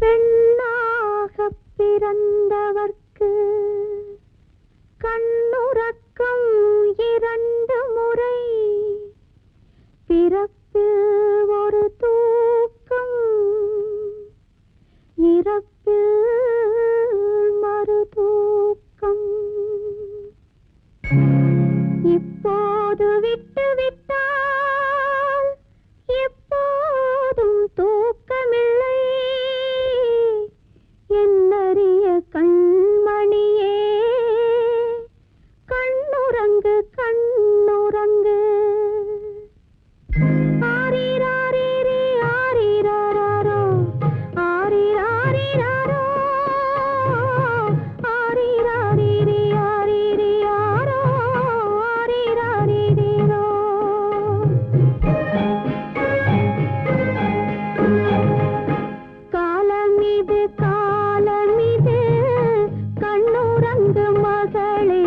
பெண்ணாகப் பிறந்தவர்க்கு கண்ணுறக்கம் 2 முறை, பிறப்பில் ஒரு தூக்கம், இறப்பில் மறு தூக்கம். இப்போது விட்டுவிட்டால் எப்போதும் தூக்கமில்லை. என்னறிய கண்மணியே, கண்ணுறங்கு கண்ணுறங்கு. ஆரிராரிரி ஆரிராரோ, ஆரிராரிராரோ, ஆரிராரிரி ஆரிரியாரோ, ஆரிராரிரிரோ. காலமிது காலமிது கண்ணுறங்கு மகளே,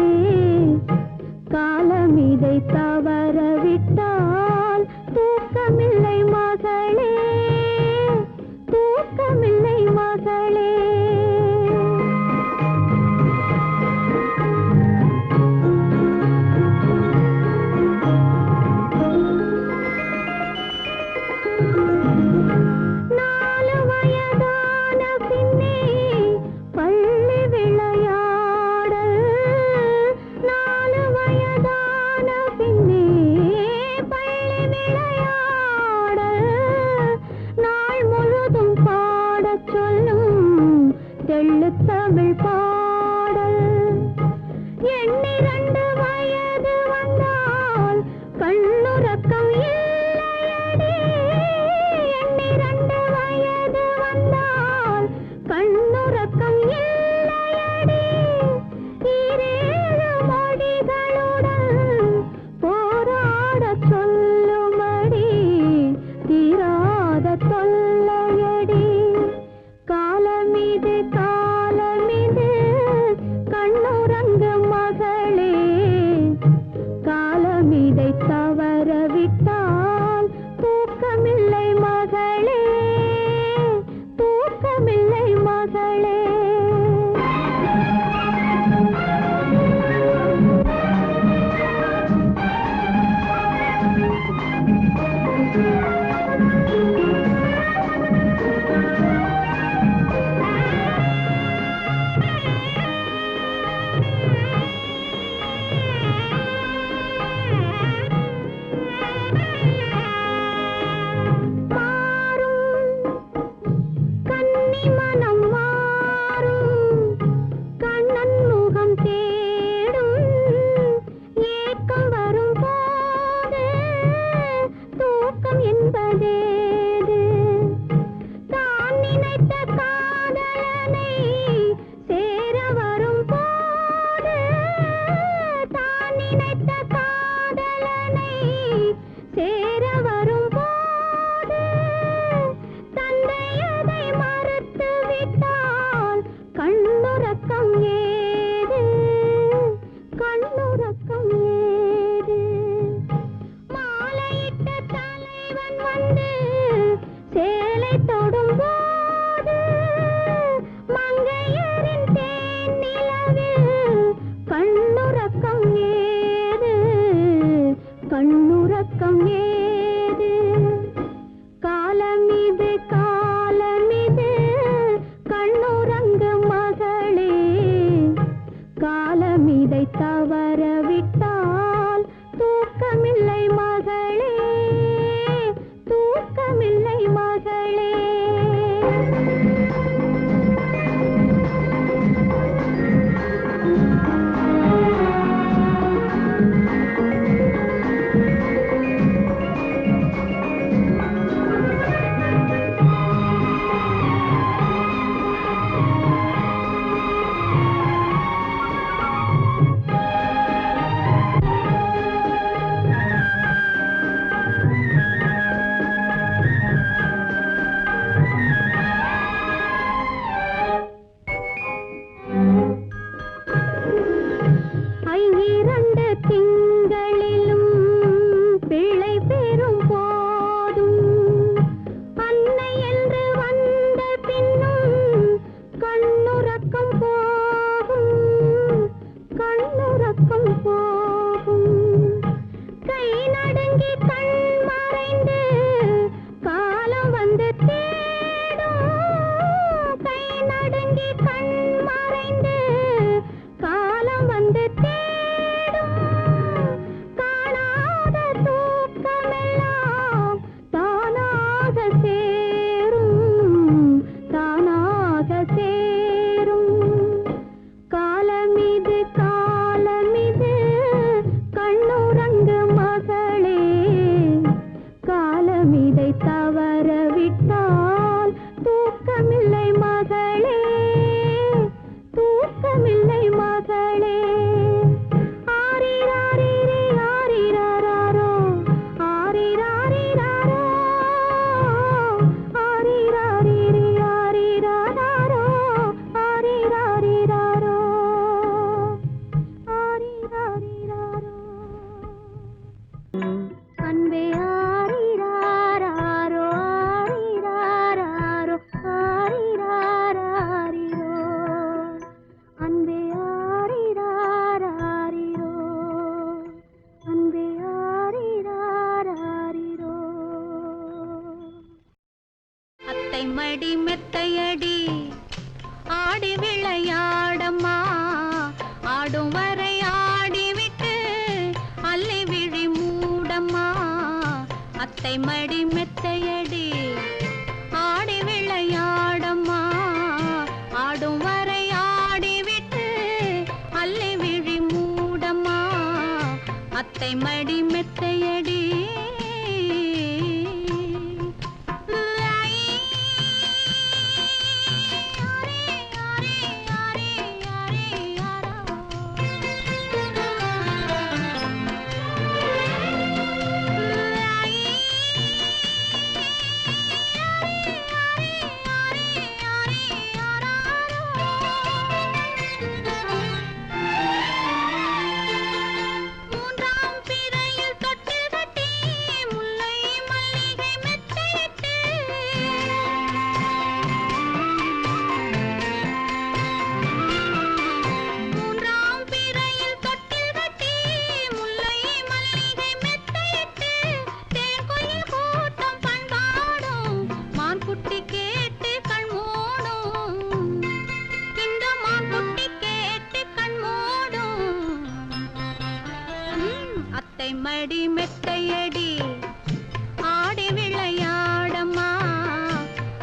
காலமிதை தவறவிட்டால் தூக்கமில்லை மகளே, தூக்கமில்லை மகளே. நாலு வயதான பின்னே பள்ளி விளையாடல், 4 வயதான பின்னே பள்ளி விளையாடல். நாள் முழுதும் பாடச் சொல்லும் தெள்ளுத் தமிழ் பாடல். 2 வயது வந்தால் கண்ணுறக்கம் இல்லையடி. 2 வயது வந்தால் கண்ணுறக்கம் இல்லையடி. 7 மொழிகளுடன் போராடச் சொல்லுமடி, தீராத தொல்லையடி. காலமிது காலமிது ஆடி விளையாடம்மா ஆடும் வரை ஆடிவிட்டு அல்லி விழி மூடம்மா அத்தை மடி மெத்தையடி ஆடி விளையாடம்மா ஆடும் வரை ஆடிவிட்டு அல்லி விழி மூடம்மா அத்தை மடி மெத்தையடி மடி மெத்தையடி ஆடி விளையாடம்மா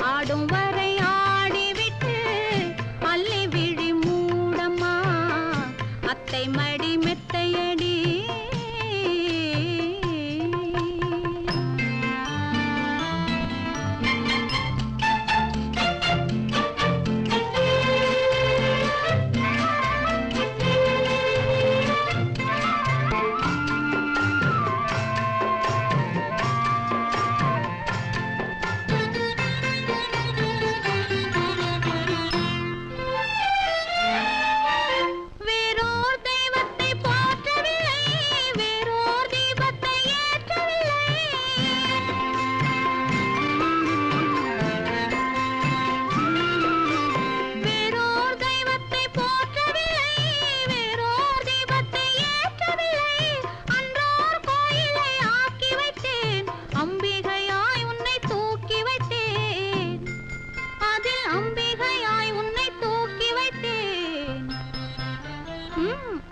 ஆடும் வரை ஆடிவிட்டு அல்லி விழி மூடம்மா அத்தை மடி மெத்தையடி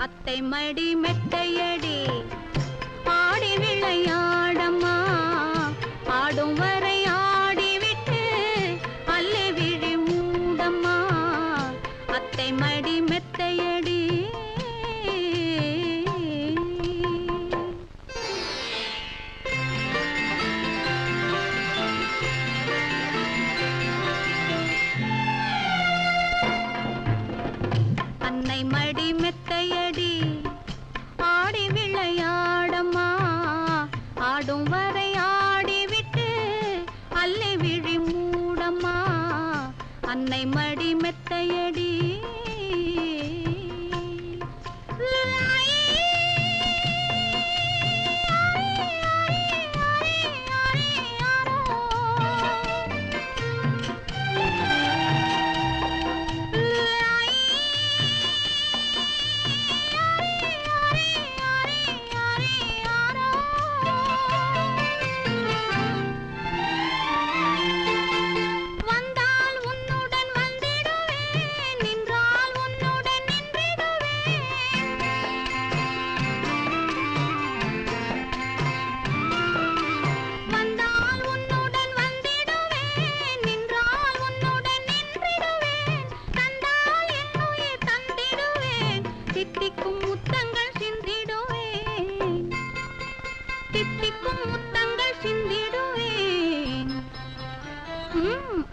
அத்தை மடி மெத்தையடி ஆடி விளையாடம்மா ஆடும் வரை ஆடிவிட்டு அல்லி விழி மூடம்மா அத்தை மடி மெத்தையடி அன்னை மடி மெத்தையடி ஆடி விளையாடம்மா ஆடும் வரை ஆடிவிட்டு அல்லி விழி மூடம்மா அன்னை மடி மெத்தையடி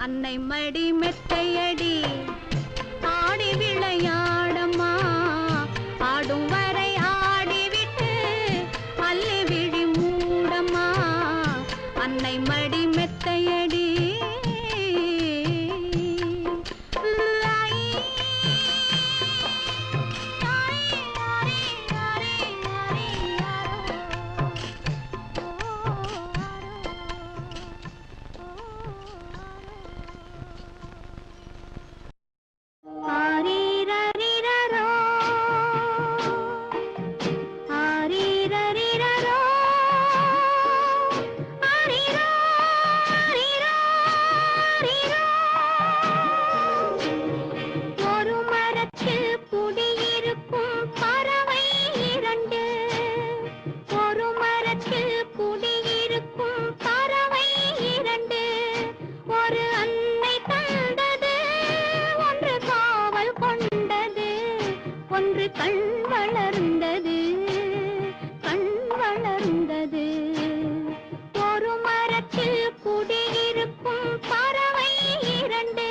அன்னை மடி மெத்தையடி ஆடி விளையாடம்மா ஆடும் வரை ஆடிவிட்டு அல்லி விழி மூடம்மா அன்னை மடி மெத்தையடி ஆரீரரீர ஒன்று கண் வளர்ந்தது, கண் வளர்ந்தது. ஒரு மரத்தில் குடியிருக்கும் பறவை இரண்டு.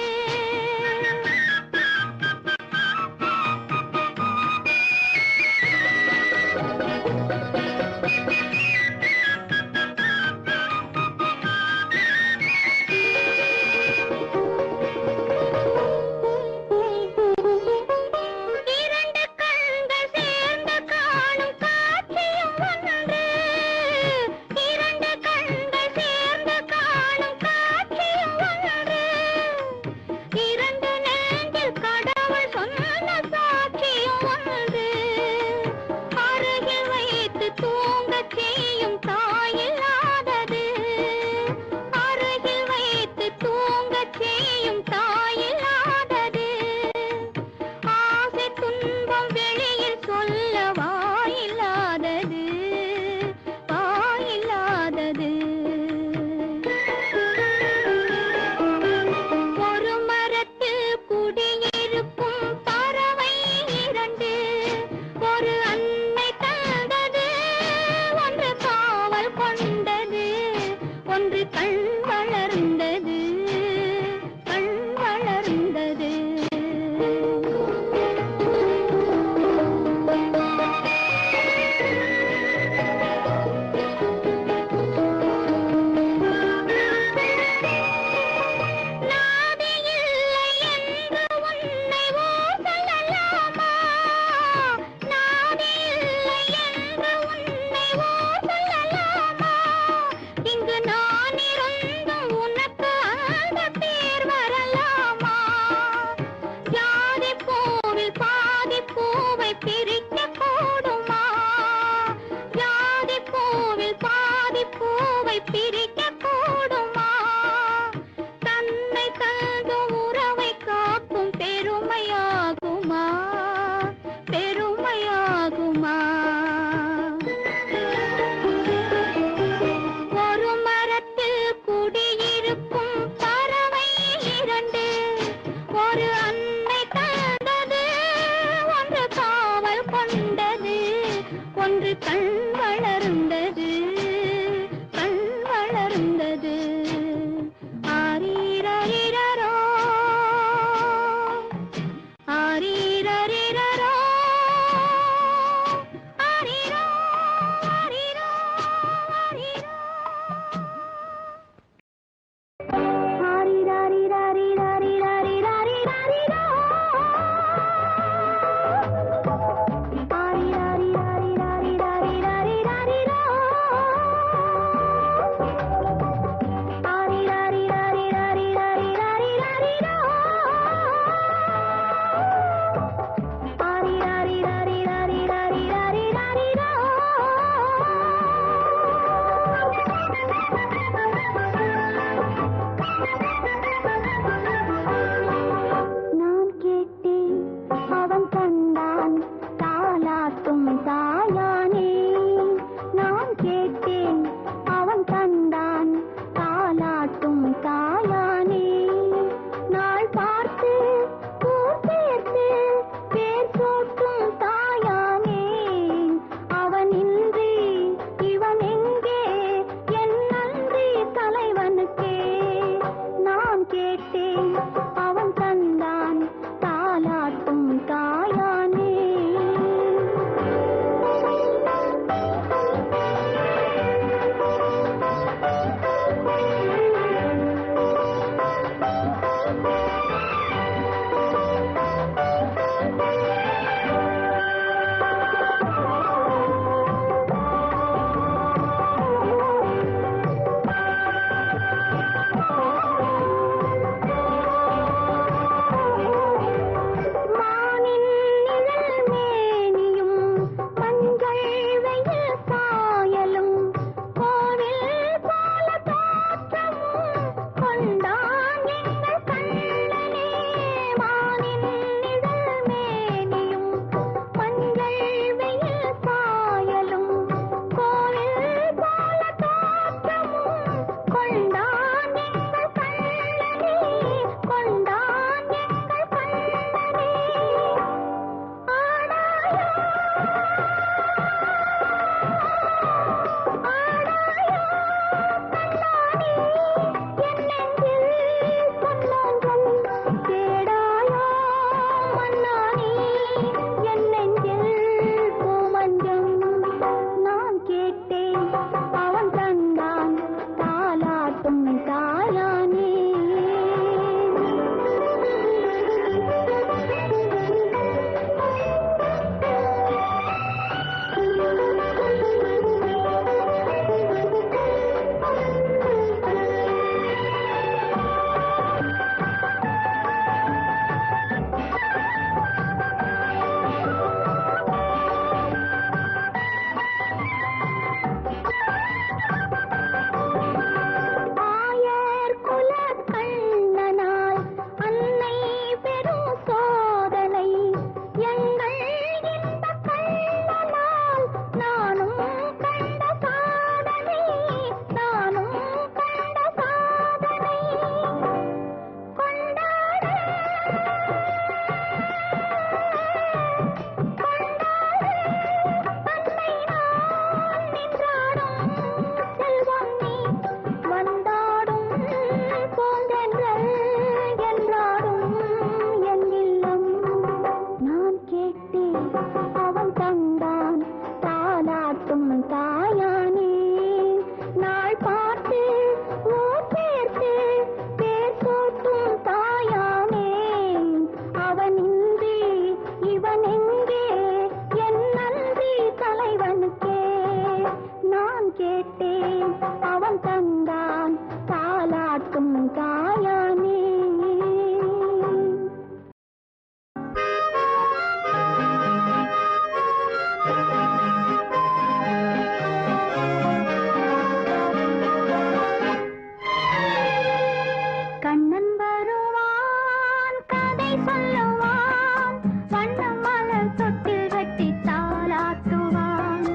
சொல்லுவான் வண்ண மலர் தொட்டில் கட்டி தாலாட்டுவான்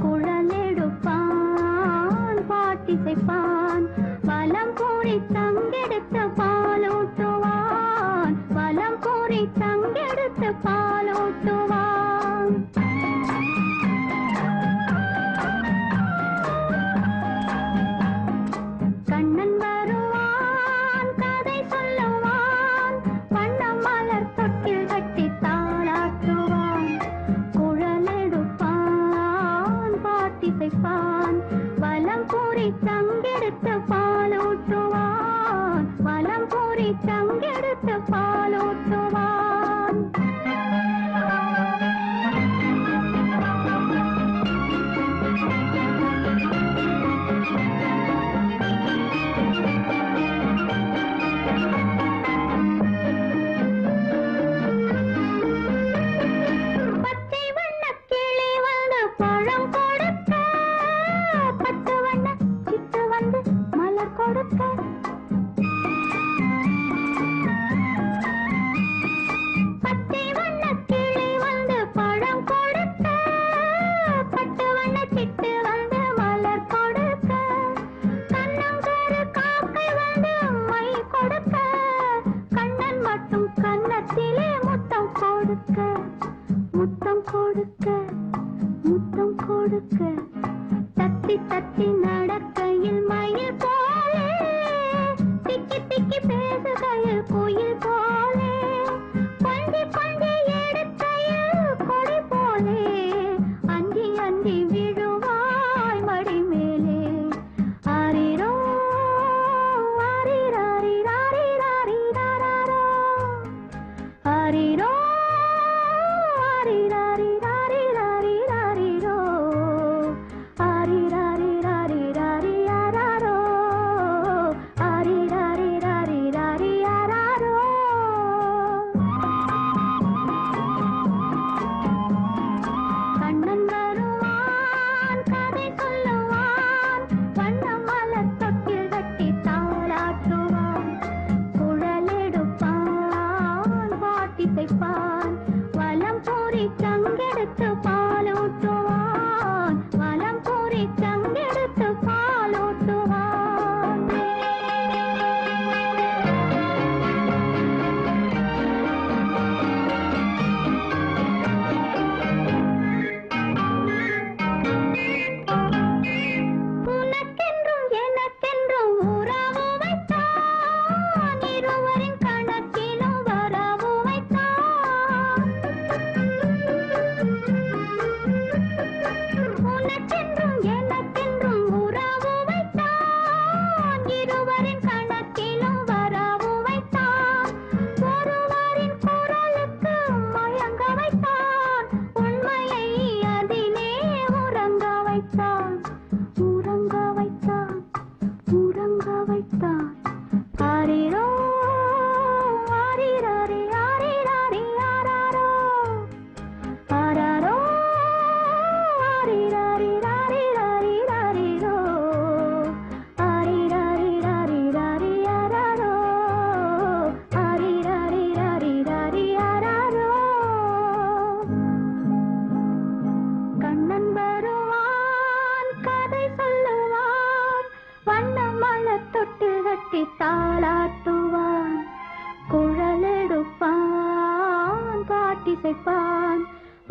குழலெடுப்பான் பாட்டிசைப்பான் வலம் பூரி தங்கெடுத்து பாலூட்டுவான் வலம் பூரி தங்கெடுத்து பாலூட்டுவான் கண்ணன் வருவான் கதை சொல்லுவான் வண்ண மலர் தொட்டில் கட்டி தாலாட்டுவான் குழலெடுப்பான் பாட்டிசைப்பான் வலம் பூரி தங்கெடுத்து பாலூட்டுவான் வலம் பூரி தங்கெடுத்து பாலூட்டுவான் பச்சை வண்ண கிளி வந்து பழம் கொடுக்க பத்து வண்ண சிட்டு வந்து மலர் கொடுக்க பச்சை வண்ண கிளி வந்து பழம் கொடுக்க பட்டு வண்ண சிட்டு வந்து மலர் கொடுக்க கண்ணங்கரு காக்கை வந்து மை கொடுக்க கண்ணன் மட்டும் கன்னத்திலே முத்தம் கொடுக்க முத்தம் கொடுக்க முத்தம் கொடுக்க தத்தி தத்தி நடக்கையில் மயில் போலே திக்கி திக்கி பேசுகையில் குயில் போலே கொஞ்சி கொஞ்சி எடுக்கையில் கொடி போலே அஞ்சி அஞ்சி விழுவாய் மடி மேலே ஆரிரோ ஆரிராரிராரிராரிராரோ ஆரிரோ ஆரிராரிராரிராரிராரிரோ ஆரிராரிராரிராரிராரோ ஆரிராரிராரிராரிராரோ கண்ணன் வருவான் கதை சொல்லுவான் வண்ண மலர் தொட்டில் கட்டி தாலாட்டுவான் குழலெடுப்பான் பாட்டிசைப்பான் வலம் பூரி தங்கெடுத்து பாலூட்டுவான் வலம் பூரி தங்கெடுத்து பாலூட்டுவான் உனக்கென்றும் எனக்கென்றும் உறவு வைத்தான் இருவரின் கணக்கிலும் வரவு வைத்தான் உனக்கென்றும் எனக்கென்றும் உறவு வைத்தான் இருவரின் கணக்கிலும் வரவு வைத்தான் ஒருவரின் குரலுக்கு மயங்க வைத்தான் உண்மையை அதிலே உறங்க வைத்தான் உறங்க வைத்தான் உறங்க வைத்தான் ஆரிரோ ஆரிராரி ஆரிராரி ஆராரோ ஆராரோ ஆரிராரிராரிராரிராரிரோ ஆரிராரிராரிராரி ஆராரோ ஆரிராரிராரிராரி ஆராரோ கண்ணன் வருவான் கதை சொல்லுவான் வண்ண மலர் தொட்டில் கட்டி தாலாட்டுவான் குழலெடுப்பான் பாட்டிசைப்பான்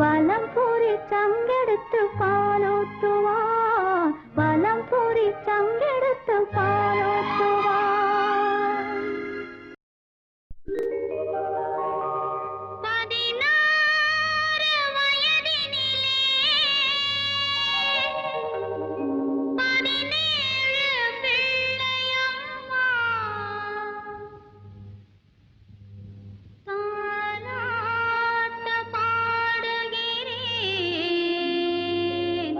வலம் பூரி தங்கெடுத்து பாலூட்டுவான் வலம் பூரி தங்கெடுத்து பாலூட்டுவான் 16 வயதினிலே 17 பிள்ளையம்மா தாலாட்டு பாடுகிறேன்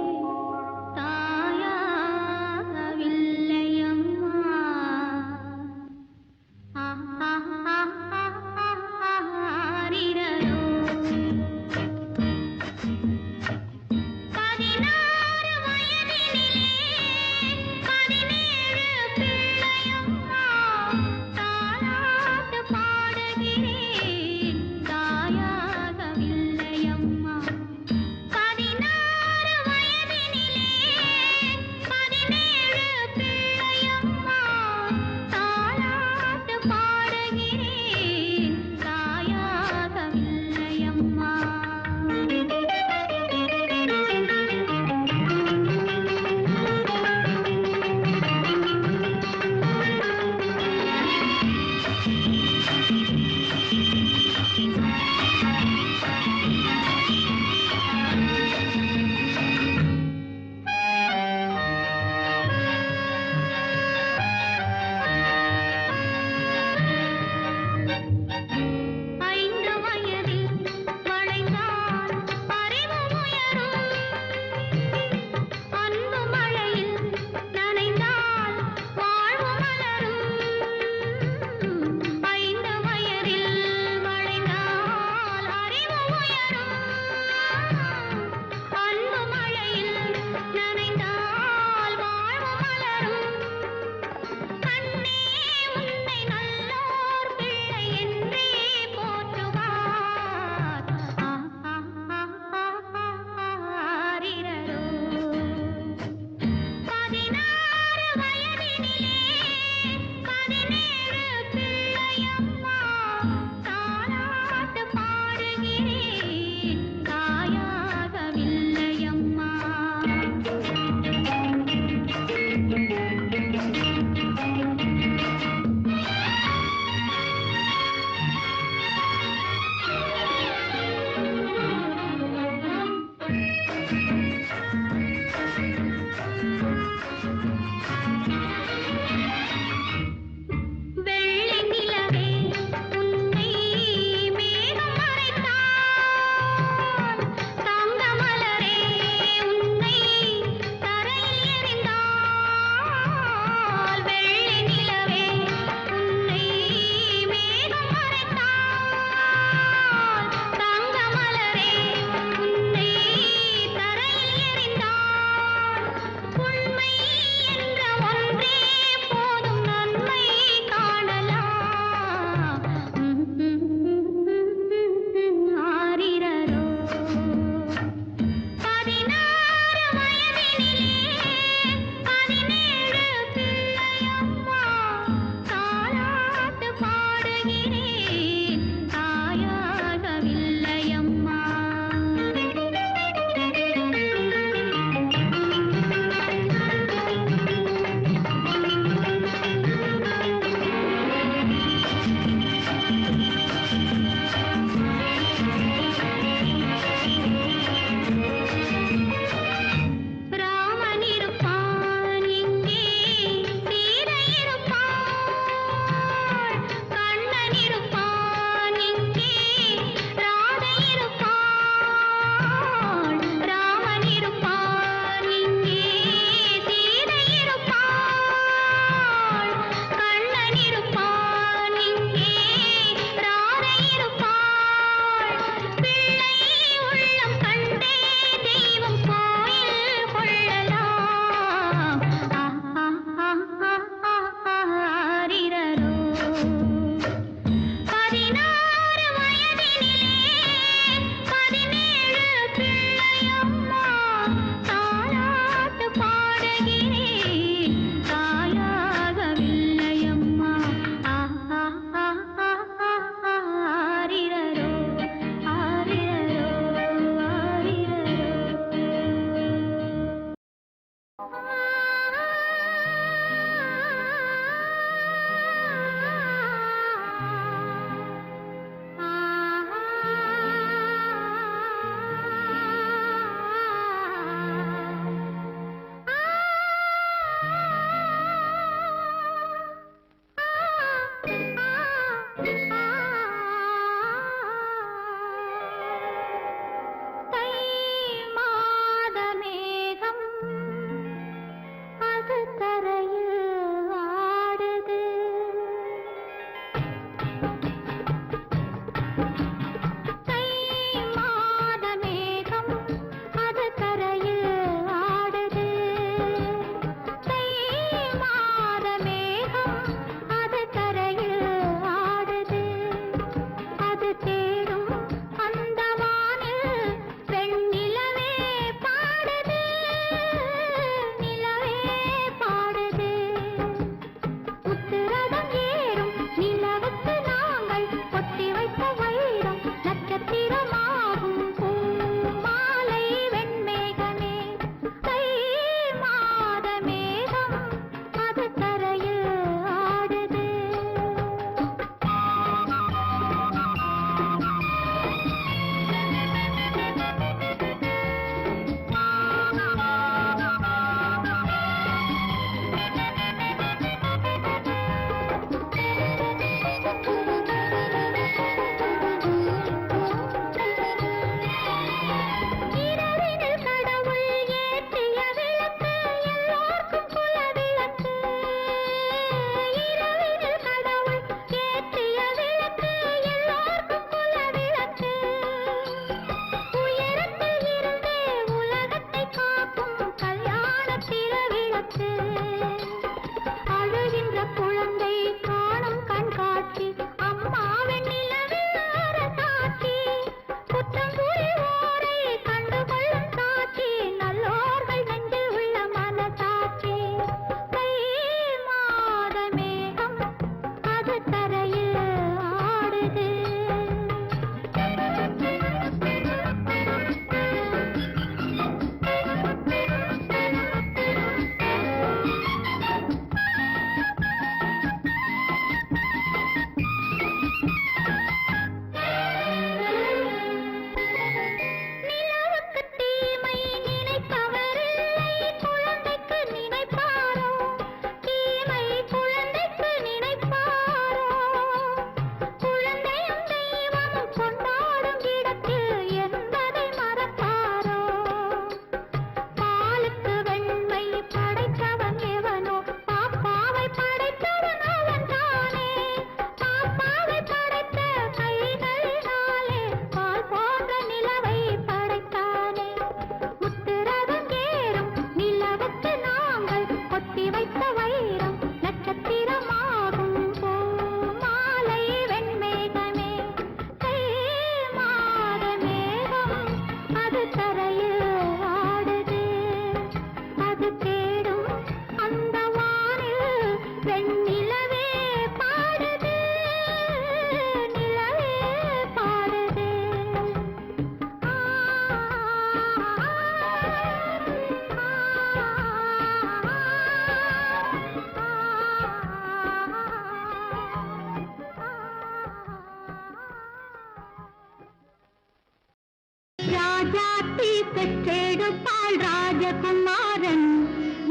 பெற்றெடுப்பாள் ராஜகுமாரன்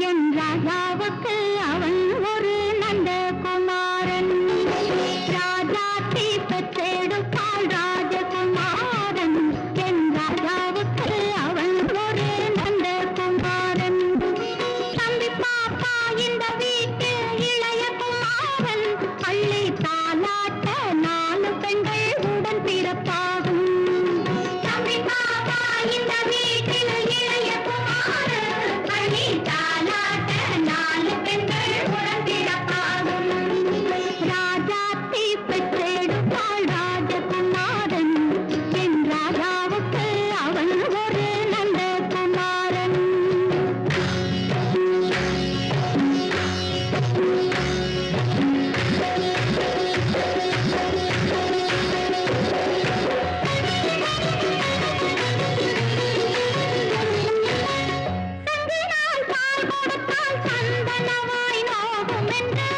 என் ராஜாவுக்கு அவன் ஒரு நந்தகுமாரன். ராஜாத்தி பெற்றெடுப்பாள் ராஜகுமாரன் என் ராஜாவுக்கு அவன் ஒரு நந்தகுமாரன். தம்பி பாப்பா இந்த வீட்டில் இளைய குமாரன் அள்ளி தாலாட்ட 4 பெண்கள் உடன் பிறப்பாகும். தம்பி பாப்பா இந்த வீட்டில் இளைய குமாரன் அள்ளி தாலாட்ட 4 பெண்கள் உடன் பிறப்பாகும். ராஜாத்தி பெற்றெடுப்பாள் ராஜகுமாரன் என் ராஜாவுக்கு அவன் ஒரு நந்தகுமாரன். சங்கினால் பால் கொடுத்தால் சந்தனமாய் நோகும் என்று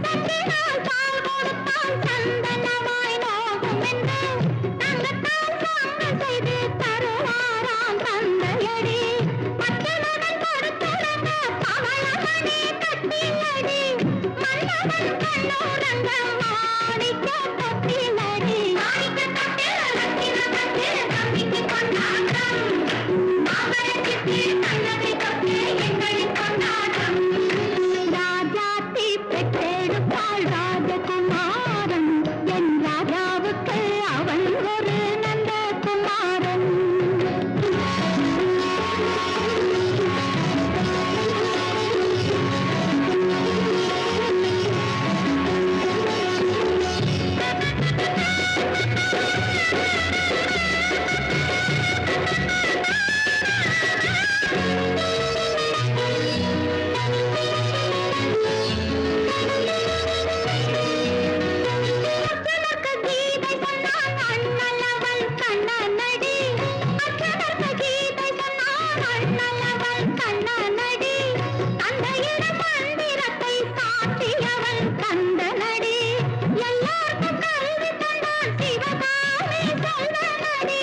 சங்கினால் பால் கொடுத்தால் சந்தனமாய் நோகும் என்று தங்கத்தால் சாங்க செய்து தருவாராம் தந்தையடி. மற்றவர்கள் கொடுத்துறங்க பவளமணி கட்டிலடி மன்னவன் கண்ணோரங்க மாணிக்க தொட்டிலடி. மாணிக்க தொட்டில் ரத்தின தொட்டில் தம்பிக்கு கொண்டாட்டம் மாம்பழச்சிட்டு கண்ணதை தொட்டு எங்களின் கொண்டாட்டம். ராஜாத்தி பெற்றெடுப்பாள் ராஜகுமாரன் என் ராஜாவுக்கு அவன் ஒரு நந்தகுமாரன். அச்சனர்க்கு கீதை சொன்னான் அண்ணலவள் கண்ணனடி. அச்சனர்க்கு கீதை சொன்னான் அண்ணலவள் கண்ணனடி. தந்தையிடம் மந்திரத்தை சாற்றியவன் கந்தனடி. எல்லாருக்கும் கல்வி தந்தான் சிவகாமி செல்வனடி.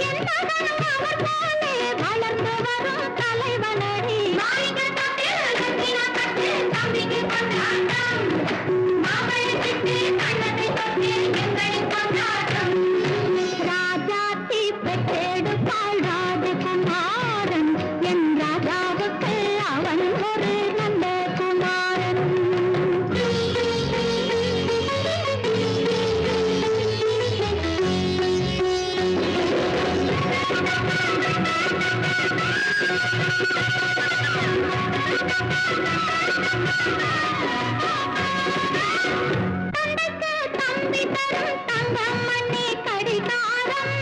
என் மகனும் அவர் போலே வளர்ந்து வரும் தலைவனடி. மாணிக்க தொட்டில் ரத்தின தொட்டில் தம்பிக்கு கொண்டாட்டம் மாம்பழச்சிட்டு கண்ணதை தொட்டு எங்களின் கொண்டாட்டம். ராஜாத்தி பெற்றெடுப்பாள் ராஜகுமாரன் என் ராஜாவுக்கு அவன் ஒரு நந்தகுமாரன். தந்தைக்கு தம்பி தரும் தங்கமணி கடிகாரம்.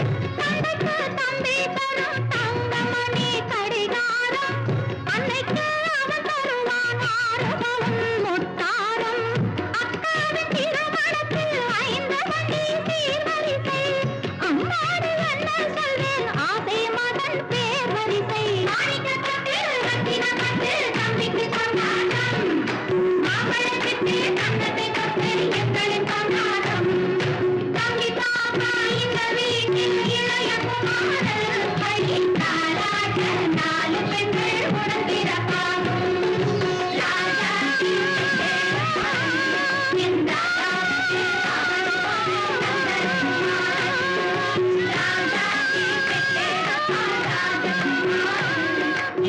தந்தைக்கு தம்பி தரும் தங்கமணி கடிகாரம். அன்னைக்கு அவன் தருவான் ஆறுபவன் முத்தாரம். அக்காவின் திருமணத்தில் 5 வண்டி சீர்வரிசை. அம்மாடி என்ன சொல்வேன் ஆசை மகன் பேர் வரிசை. மாணிக்க தொட்டில் ரத்தின தொட்டில் தம்பிக்கு கொண்டாட்டம் மாம்பழச்சிட்டு கண்ணதை தொட்டு எங்களின் கொண்டாட்டம். தம்பி பாப்பா இந்த வீட்டில் இளைய குமாரன் அள்ளி தாலாட்ட 4 பெண்கள் உடன் பிறப்பாகும். ராஜாத்தி பெற்றெடுப்பாள் என் ராஜாவுக்கு அவன் ஒரு நந்தகுமாரன். ராஜாத்தி பெற்றெடுப்பாள் ராஜகுமாரன்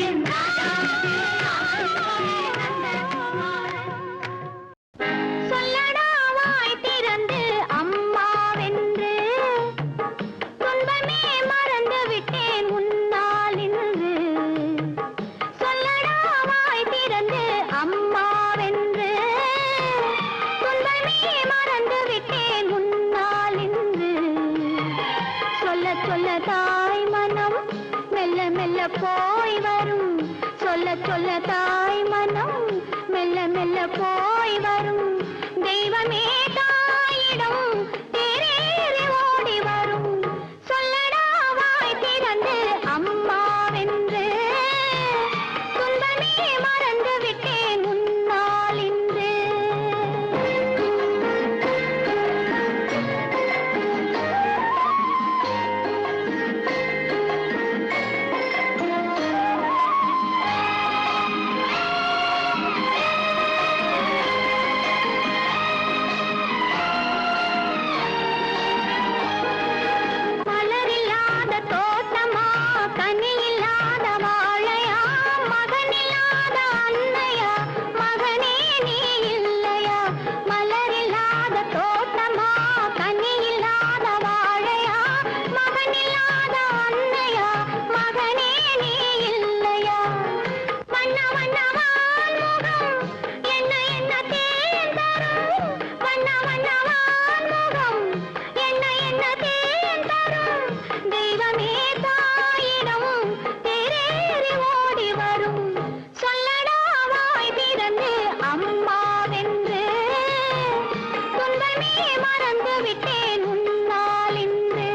என் ராஜாவுக்கு அவன் ஒரு நந்தகுமாரன். சொல்லடா வாய் திறந்து அம்மாவென்று துன்பமே மறந்து விட்டேன் உன்னால் இன்று. சொல்லடா வாய் திறந்து அம்மாவென்று துன்பமே மறந்து விட்டேன் உன்னால் இன்று. சொல்ல சொல்ல தாய் மனம் மெல்ல மெல்ல போய் வரும். சொல்ல சொல்ல தாய் மனம் மெல்ல மெல்ல போய் வரும். தெய்வமே தாயிடம் தேரேறி ஓடி வரும். சொல்லடா வாய் திறந்து அம்மாவென்று துன்பமே மறந்து விட்டேன் உன்னால் இன்று. மறந்து விட்டேன் உன்னால் இன்று.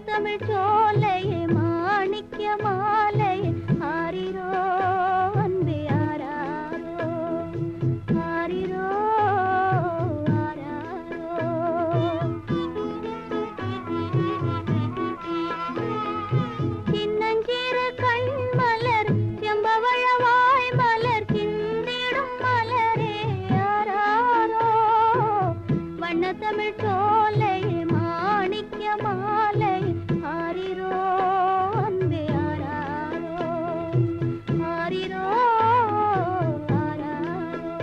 தமிழ் சோலையே மாணிக்க மாலையே ஆரிரோ அன்பே ஆராரோ ஆரிரோ ஆராரோ. சின்னஞ்சிறு கண் மலர் செம்பவழ வாய் மலர் சிந்திடும் மலரே ஆராரோ வண்ண தமிழ் சோலையே மாணிக்க மாலை ஆரிரோ அன்பே ஆராரோ ஆரிரோ ஆராரோ.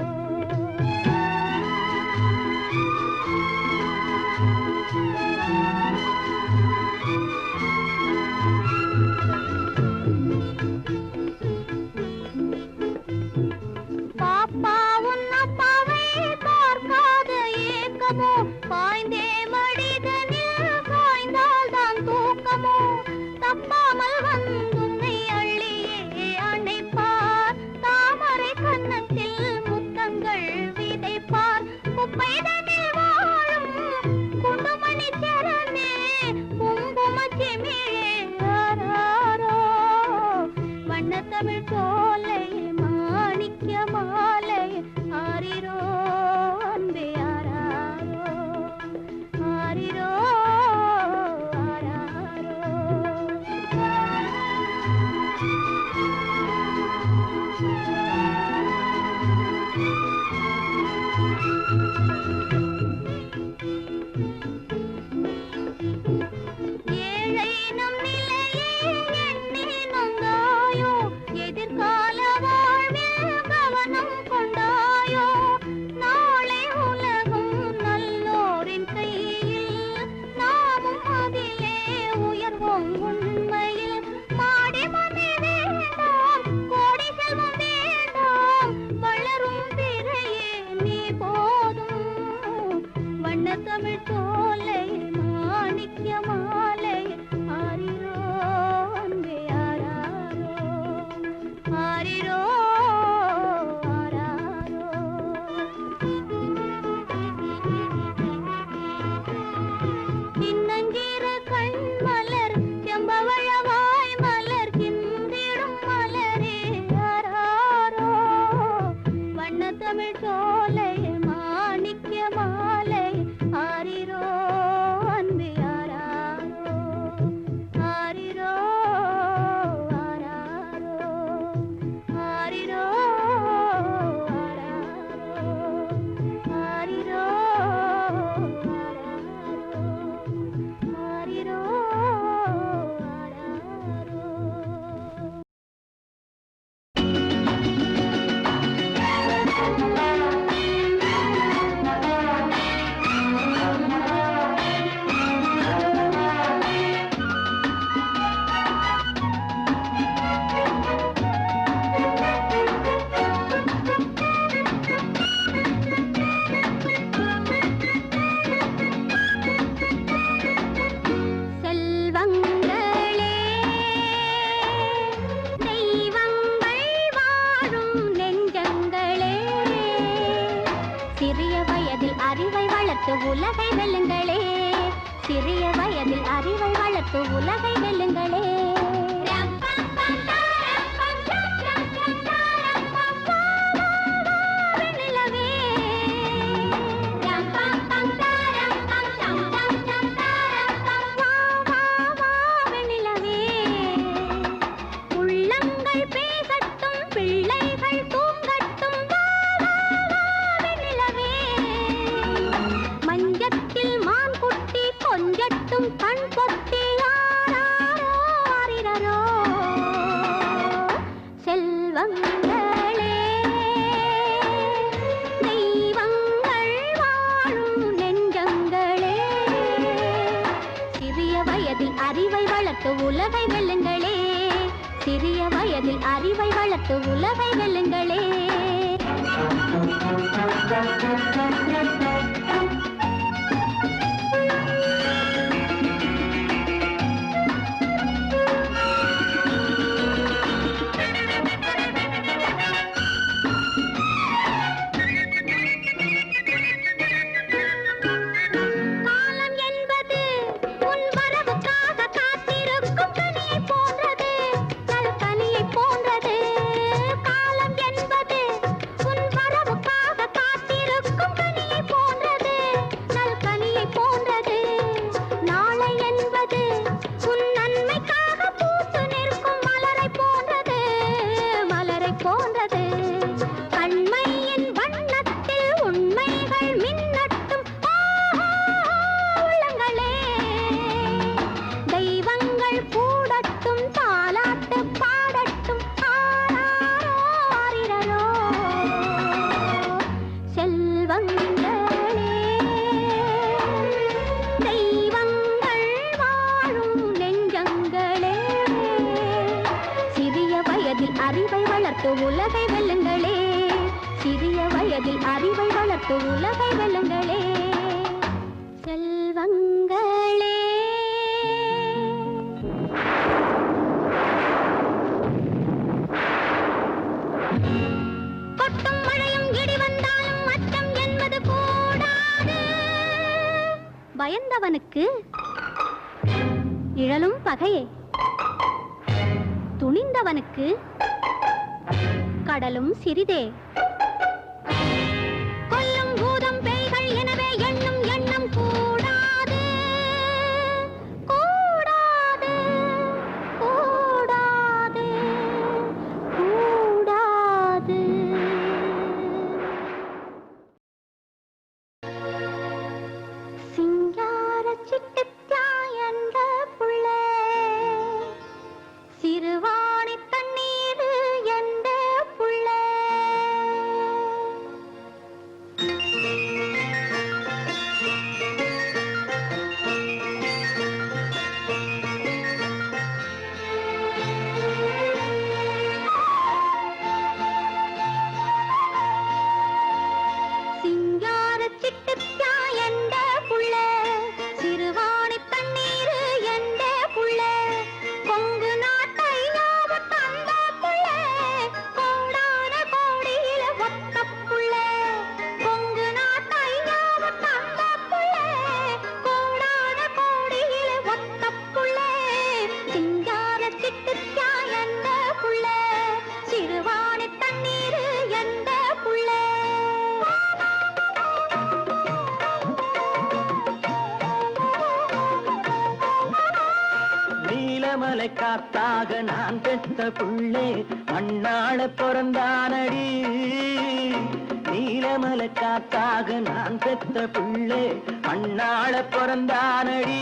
பாப்பா உன் அப்பாவை பார்க்காத ஏக்கமோ பாய்ந்தே மடிதனில் காய்ந்தால் தான் தூக்கமோ தப்பாமல் வந்துன்னை அள்ளியே அணைப்பார் தாமரை கன்னத்தில் முத்தங்கள் விதைப்பார் குப்பைதனில் வாழும் குண்டுமணி சரணே குங்கும செமிழே ஆராரோ வண்ண தமிழ் சோலை மாணிக்க மாலை ஆரிரோ அன்பே ஆராரோ ஆரிரோ ஆராரோ. ஏழை நம் நிலையை எண்ணி நொந்தாயோ எதிர்கால வாழ்வில் கவனம் கொண்டாயோ நாளை உலகம் நல்லோரின் கையில் நாமும் அதிலே உயர்வோம் உண்மையில் மாடி மதி வேண்டாம் கோடி செல்வம் வேண்டாம் வளரும் திரையே நீ போதும் வண்ண தமிழ் சோலை மாணிக்க மாலை ஆரிரோ அன்பே ஆராரோ ஆரிரோ ஆராரோ. சின்னஞ்சிறு கண் மலர் செம்பவழ வாய் மலர் சிந்திடும் மலரே ஆராரோ வண்ண தமிழ் சோலை மாணிக்க மாலை ஆரிரோ அன்பே ஆராரோ ஆரிரோ ஆராரோ ஆரிரோ ஆராரோ ஆரிரோ ஆராரோ ஆரிரோ ஆராரோ. வளர்த்து உலகை வெல்லுங்களே. சிறிய வயதில் அறிவை வளர்த்து உலகை வெல்லுங்களே. கண் பொத்தி ஆரிரரோ செல்வங்களே தெய்வங்கள் வாழும் நெஞ்சங்களே. சிறிய வயதில் அறிவை வளர்த்து உலகை வெல்லுங்களே. சிறிய வயதில் அறிவை வளர்த்து உலகை வெல்லுங்களே. அறிவை வளர்த்து உலகை வெல்லுங்களே. சிறிய வயதில் அறிவை வளர்த்து உலகை வெல்லுங்களே. செல்வங்களே. கொட்டும் மழையும் இடி வந்தாலும் அச்சம் என்பது கூடாது. பயந்தவனுக்கு இழலும் பகையே. துணிந்தவனுக்கு கடலும் சிறிதே. கொல்லும் பூதம் பேய்கள் எனவே எண்ணும் எண்ணம் கூடாது கூடாது கூடாது கூடாது. சிங்கார சிட்டுத்தாய் என்ற புள்ளே சிறுவாணி தண்ணீர் என்ற புள்ளே. சிங்கார சிட்டுத்தாய் என்ற புள்ளே சிறுவாணி தண்ணீர் என்ற புள்ளே. கொங்கு நாட்டை ஞாபகம் தந்த புள்ளே கோடான கோடியில ஒத்த புள்ளே. கொங்கு நாட்டை ஞாபகம் தந்த புள்ளே கோடான கோடியில ஒத்த புள்ளே. சிங்கார சிட்டுத்தாய் என்ற புள்ளே சிறுவாணி தண்ணீர் என்ற புள்ளே. நீலமலை காத்தாக நான் பெற்ற புள்ளே மண்ணாள பிறந்தானடி. நீலமலை காத்தாக நான் பெற்ற புள்ளே மண்ணாள பிறந்தானடி.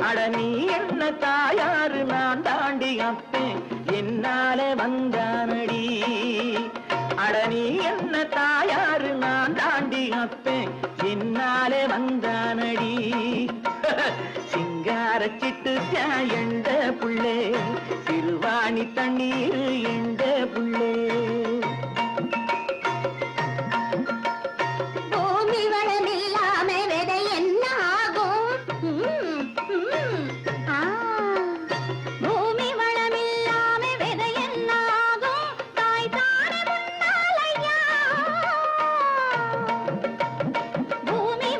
அட நீ என்ன தாயாரு நான் தாண்டி அப்பேன் என்னாலே வந்தானடி. அட நீ என்ன தாயாரு நான் தாண்டி அப்பேன் என்னாலே வந்தானடி. சிங்கார சிட்டுத்தாய் என்ற புள்ளே சிறுவாணி தண்ணீர் என்ற புள்ளே. பூமி வளம் இல்லாம விதை என்ன ஆகும்? பூமி வளம் இல்லாம விதை என்ன ஆகும்? தாய் தானே முன்னாலையா. பூமி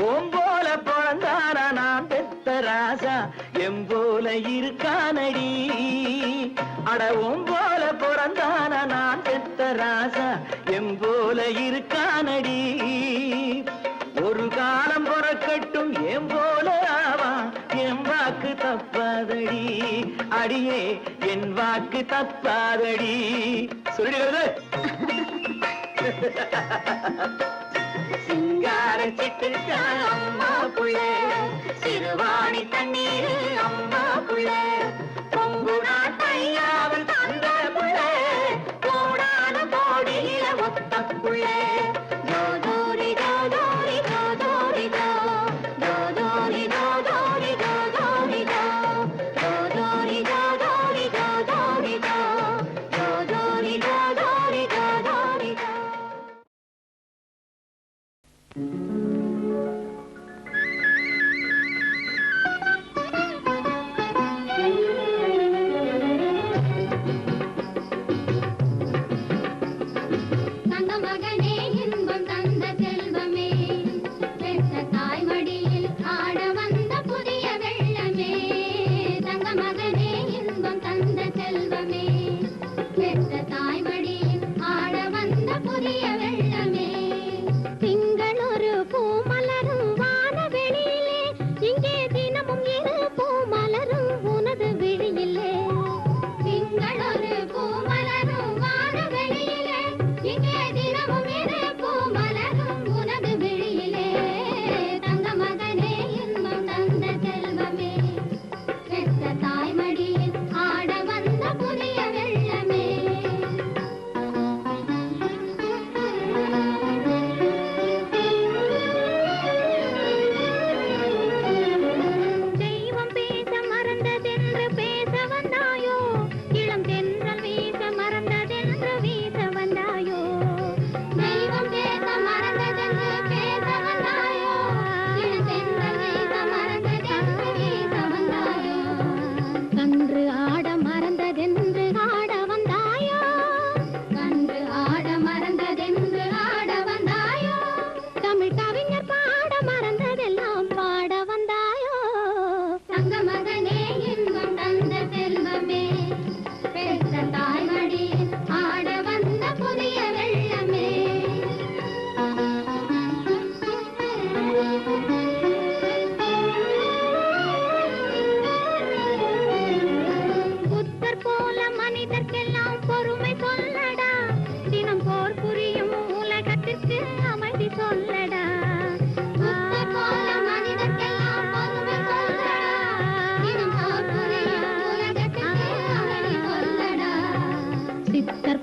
ஓம்போல பிறந்தானா நான் பெத்த ராசா எம்போல இருக்கானடி. அட ஓம்போல பிறந்தானா நான் பெத்த ராசா எம்போல இருக்கானடி. ஒரு காலம் பிறக்கட்டும் என் போல ஆவா என் வாக்கு தப்பாதடி. அடியே என் வாக்கு தப்பாதடி. சொல்லிடுறது சிங்கார சிட்டுக்கா அம்மா புள்ளே சிறுவாணி தண்ணீர் அம்மா புள்ளே பொங்கு நாட்டையாவில் தந்த புள்ளே கோடான கோடியில ஒத்த புள்ளே. ஜோதோரி ஜோதோரி ஜோதோரி ஜோ ஜோதோரி ஜோதோரி ஜோதோரி ஜோ ஜோதோரி ஜோதோரி ஜோதோரி ஜோ ஜோதோரி ஜோதோரி ஜோதோரி ஜோ.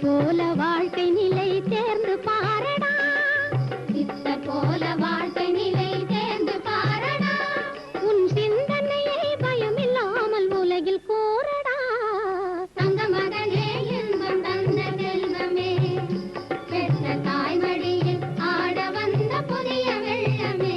போல வாழ்க்கை நிலை தேர்ந்து பாரடா. சித்தர் போல வாழ்க்கை நிலை தேர்ந்து பாரடா. உன் சிந்தனையை பயமில்லாமல் உலகில் கூறடா. தங்க மகனே இன்பம் தந்த செல்வமே பெற்ற தாய்மடியில் ஆட வந்த புதிய வெள்ளமே.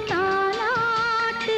தாலாட்டு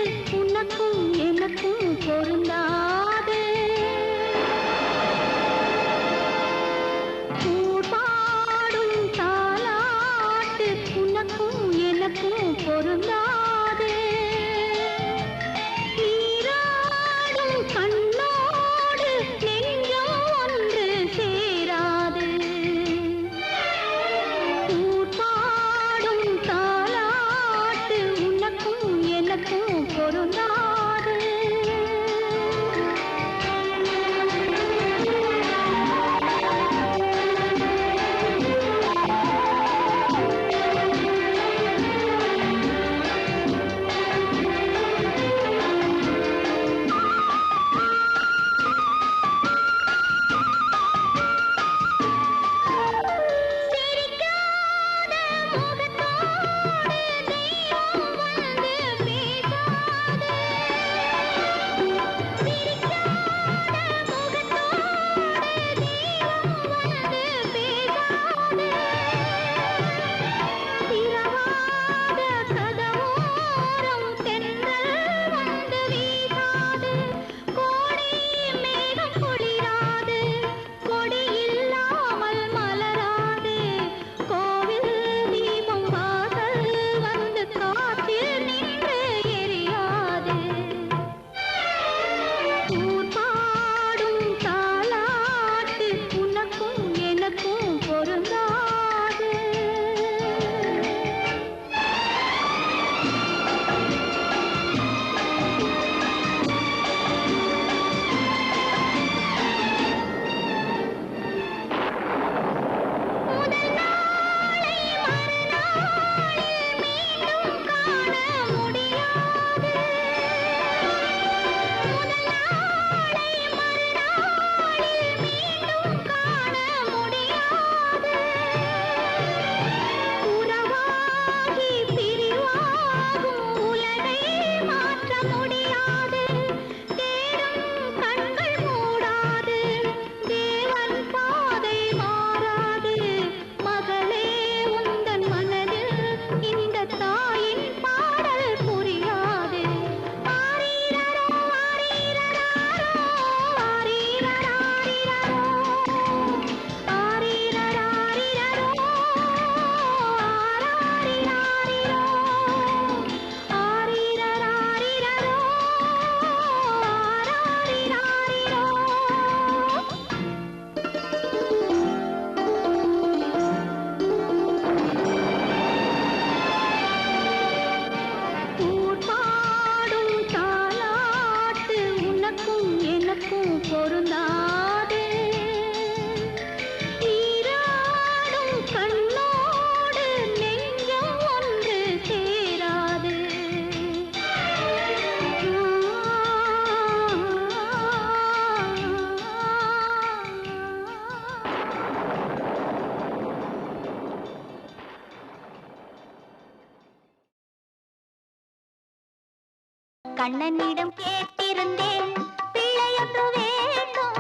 கண்ணனிடம் கேட்டிருந்தேன் பிள்ளையொன்று வேண்டும்.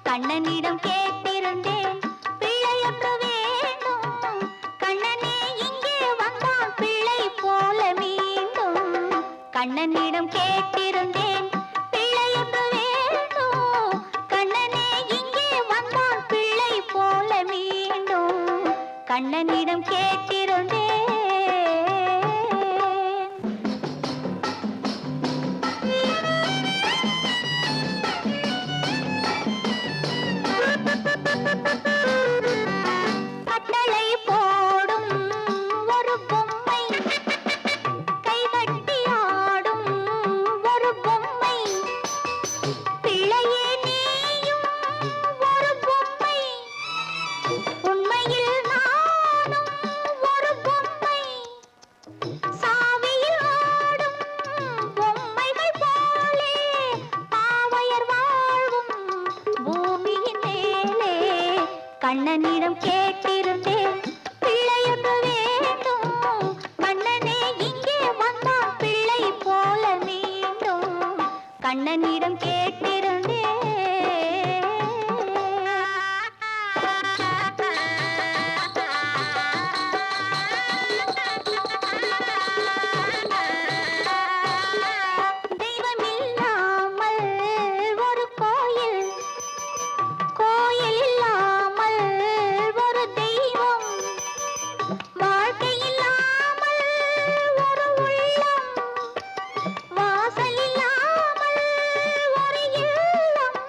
கண்ணனிடம் கேட்டிருந்தேன் பிள்ளையொன்று வேண்டும். கண்ணனே இங்கே வந்தான் பிள்ளை போல மீண்டும். கண்ணனிடம் கேட்டிருந்தேன் பிள்ளையொன்று வேண்டும். கண்ணனே இங்கே வந்தான் பிள்ளை போல மீண்டும். கண்ணனிடம் கேட்டிருந்தேன். கட்டளை போடும் ஒரு பொம்மை, கைகட்டி ஆடும் ஒரு பொம்மை, பிள்ளையே நீயும் ஒரு பொம்மை, உண்மையில் நானும் ஒரு பொம்மை, சாவியில் ஆடும் பொம்மைகள் போலே பாவையர் வாழ்வும் பூமியின் மேலே. கண்ணனிடம் கேட்டிருந்தேன் பிள்ளையொன்று வேண்டும். கண்ணனே இங்கே வந்தான் பிள்ளை போல மீண்டும். கண்ணனிடம் கேட்டிருந்தேன். தெய்வமில்லாமல் ஒரு கோயில், கோயில் இல்லாமல் ஒரு தெய்வம், வாழ்க்கை இல்லாமல் ஒரு உள்ளம், வாசல் இல்லாமல் ஒரு இல்லம்,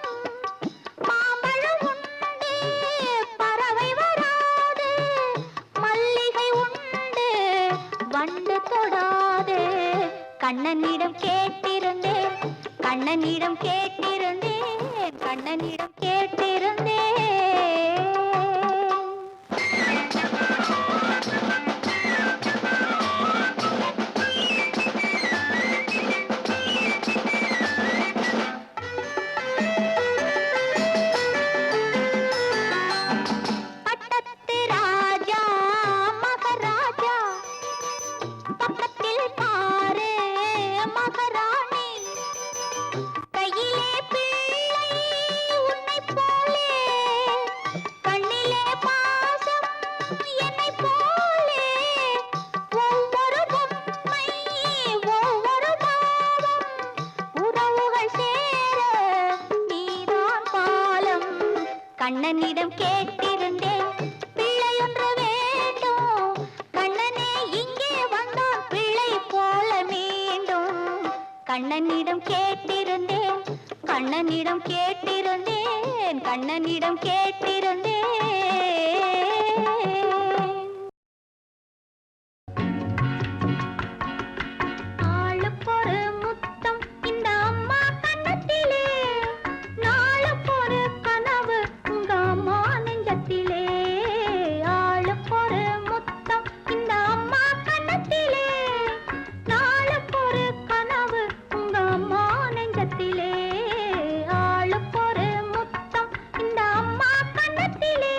மாம்பழம் உண்டு பறவை வராது, மல்லிகை உண்டு வண்டு தொடாது. கண்ணனிடம் கேட்டிருந்தேன், கண்ணனிடம் கேட்டிருந்தேன், கண்ணனிடம் கேட்டிருந்தேன். பட்டத்து ராஜா மகாராஜா, பக்கத்தில் பாரு மகாராணி, கையிலே பிள்ளை உன்னைப் போலே, கண்ணிலே பாசம் என்னைப் போலே, ஒவ்வொரு பொம்மை ஒவ்வொரு பாவம், உறவுகள் சேர நீதான் பாலம். கண்ணனிடம் கேட்டிருந்தேன் பிள்ளையொன்று வேண்டும். கண்ணனே இங்கே வந்தான் பிள்ளை போல மீண்டும். கண்ணனிடம் கேட்டிருந்தேன், கண்ணனிடம் கேட்டிருந்தேன், கண்ணனிடம் கேட்டிருந்தேன். ஆளுக்கொரு முத்தம் இந்த அம்மா கண்ணத்திலே, நாளுக்கொரு கனவு உங்க அம்மா நெஞ்சத்திலே. ஆளுக்கொரு முத்தம் இந்த அம்மா கண்ணத்திலே, நாளுக்கொரு கனவு உங்க அம்மா நெஞ்சத்திலே. ஆளுக்கொரு முத்தம் இந்த அம்மா கண்ணத்திலே.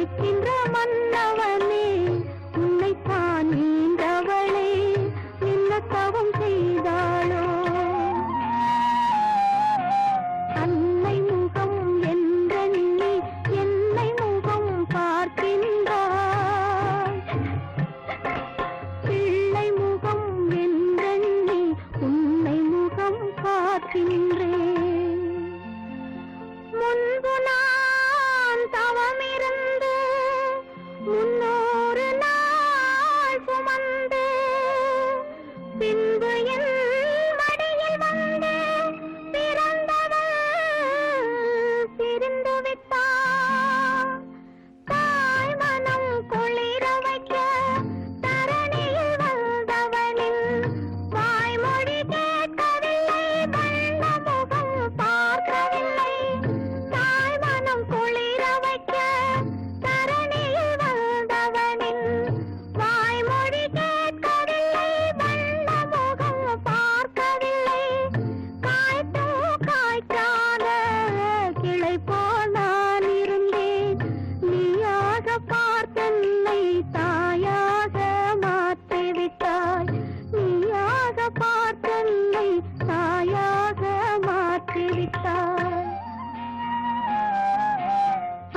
இருக்கின்ற மன்னவனே உன்னைத்தான் நீண்டவளே என்ன தவம் செய்தாளோ அன்னை முகம் என்றெண்ணி என்னை முகம் பார்க்கின்றாய் பிள்ளை முகம் என்றெண்ணி உன்னை முகம் பார்க்கின்றேன் முன்பு நான் தவமிருந்து 300 நாள் சுமந்து பின்பு என் மடியில் வந்து பிறந்தவள் பிரிந்து விட்டாள் தாய் மனம் குளிர வைக்க தரணியில் வந்தவனின் வாய்மொழி கேட்கவில்லை வண்ண முகம் பார்க்கவில்லை தாய் மனம் குளிர வைக்க தரணியில் வந்தவனின் வாய்மொழி கேட்கவில்லை வண்ண முகம் பார்க்கவில்லை காய்த்தும் காய்க்காத கிளை போல் நான் இருந்தேன் நீயாக பார்த்தென்னை தாயாக மாற்றிவிட்டாய் நீயாக பார்த்தென்னை தாயாக மாற்றிவிட்டாய்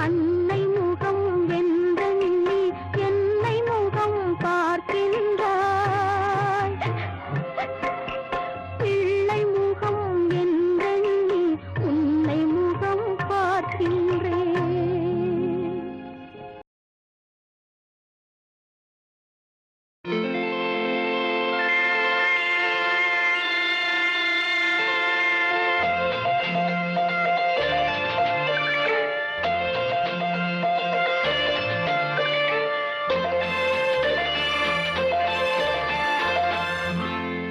அன்னை முகம் வென்றெண்ணி என்னை முகம் பார்க்கின்றாய் பிள்ளை முகம் என்றெண்ணி உன்னை முகம் பார்க்கின்றேன்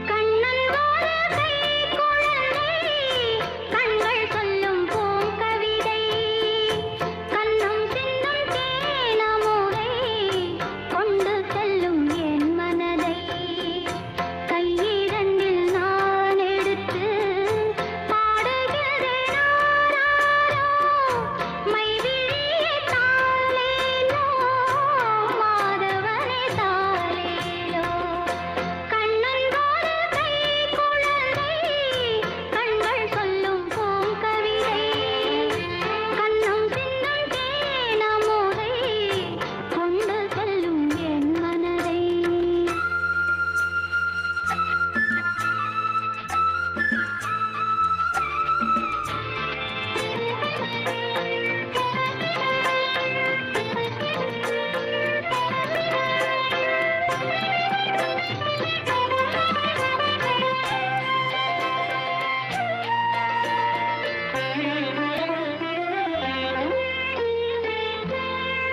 கண்ணன் வாரகை குழந்தை கண்கள் சொல்லும் பூங்கவிதை கண்ணம் சின்னம் தேனமுதை கொண்டு செல்லும் என் மனதை கையிரண்டில் நான் எடுத்து பாடுகிறேன் ஆராரோ மைவிழியே தாலேலோ மாதவனே தாலேலோ கண்ணன் வாரகை குழந்தை கண்கள் சொல்லும் பூங்கவிதை கண்ணம் சின்னம் தேனமுதை கொண்டு செல்லும் என் மனதை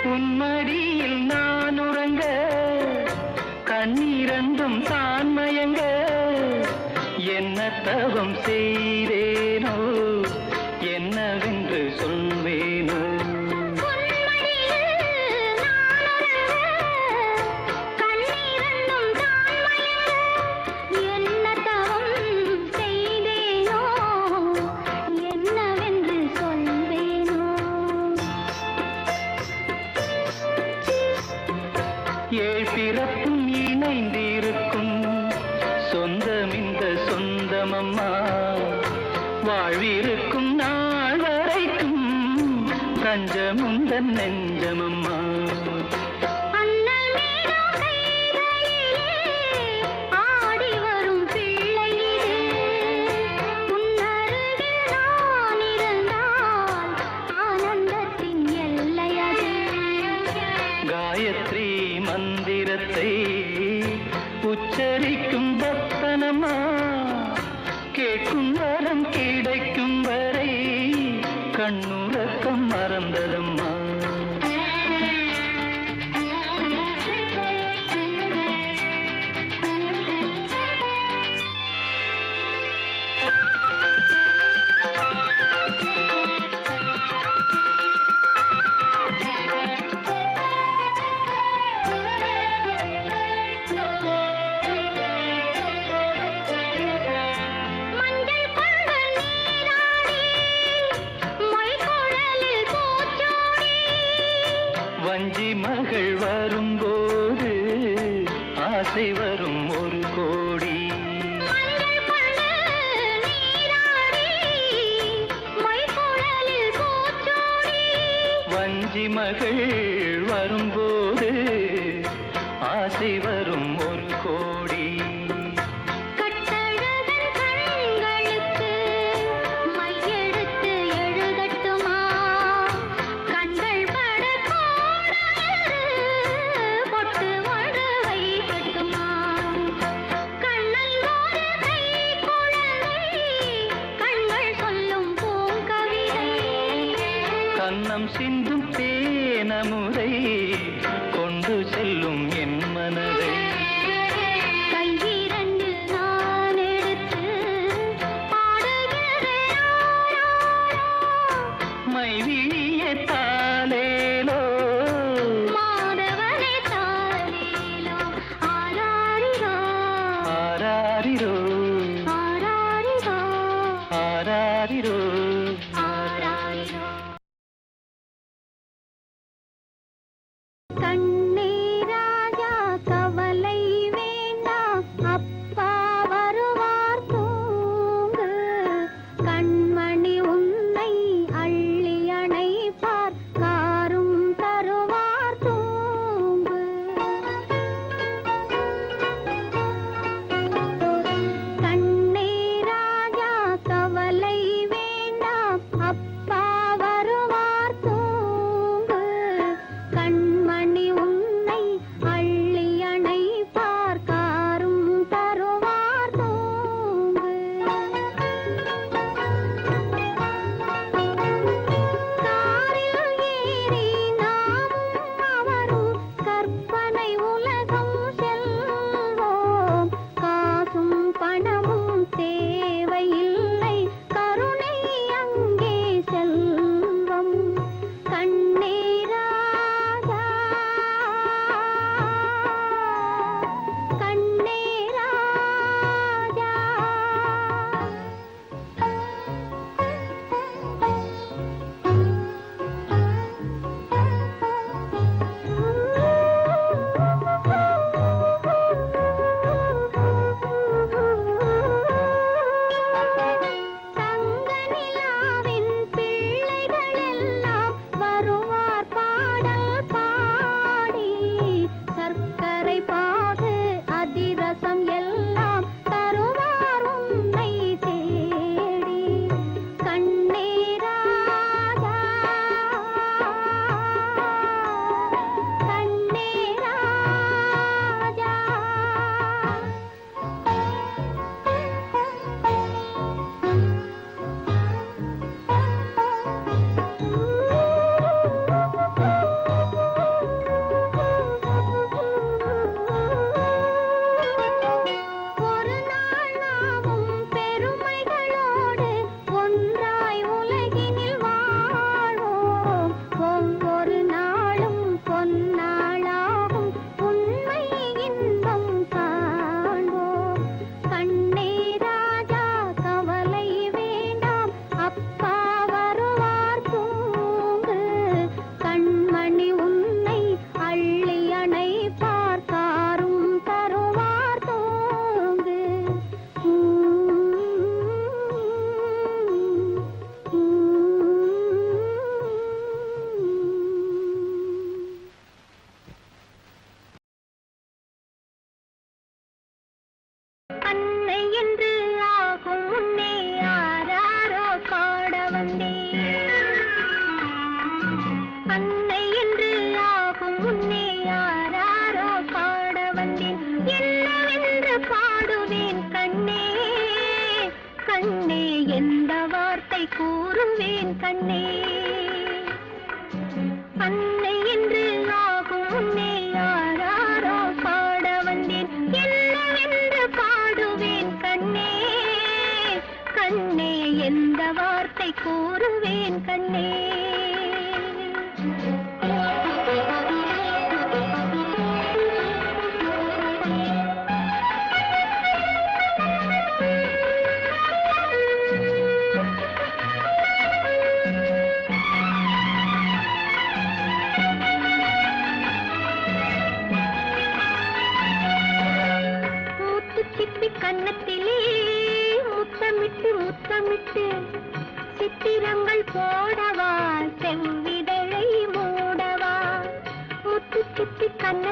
உன்மடியில் நான் உறங்க கண்ணீரண்டும் தான் மயங்க என்ன தவம் செய்தேனோ என்னவென்று சொல்வேனோ கண்ணீரண்டும் தான் மயங்க என்ன தவம் செய்தேனோ என்னவென்று சொல்வேனோ ஏழ் பிறப்பும் இணைந்திருக்கும் சொந்தம் இந்த சொந்தமம்மா வாழ்விருக்கும் நாள் வரைக்கும் தஞ்சமுந்தன் நெஞ்சமம்மா அண்ணல் மேலும் கைகளிலே ஆடி வரும் பிள்ளை இது உன்னருகில் நான் இருந்தால் ஆனந்தத்தின் எல்லை அது காயத்ரி மந்திரத்தை உச்சரிக்கும் பக்தனம்மா கேட்கும் வரம் கிடைக்கும் வரை கண்ணுறக்கம் மறந்ததம்மா வஞ்சி மகள் வரும்போது ஆசை வரும் ஒரு கோடி. மஞ்சள் கொண்டு நீராடி மைக்குழலில் பூச்சூடி. வஞ்சி மகள் வரும்போது ஆசை வரும் ஒரு கோடி. கட்டழகன் கண்களுக்கு மையெடுத்து எழுதட்டுமா? கண்கள் பட கோடாறு பொட்டு ஒன்று வைக்கட்டுமா? கண்ணல் ஒரு கை குழந்தை கண்கள் சொல்லும் பூங்கவிதை. கன்னம் சிந்தும் தேனமுதை கொண்டு செல்லும் என் மனதை. கையிரண்டு நான் எடுத்து பாடுகிறேன் மைவிழிய தாலேலோ மாதவனே தாலேலோ. ஆராரிரோ ஆராரிரோ ஆராரிரோ ஆராரிரோ. ஆராரிரோ. கண்ணே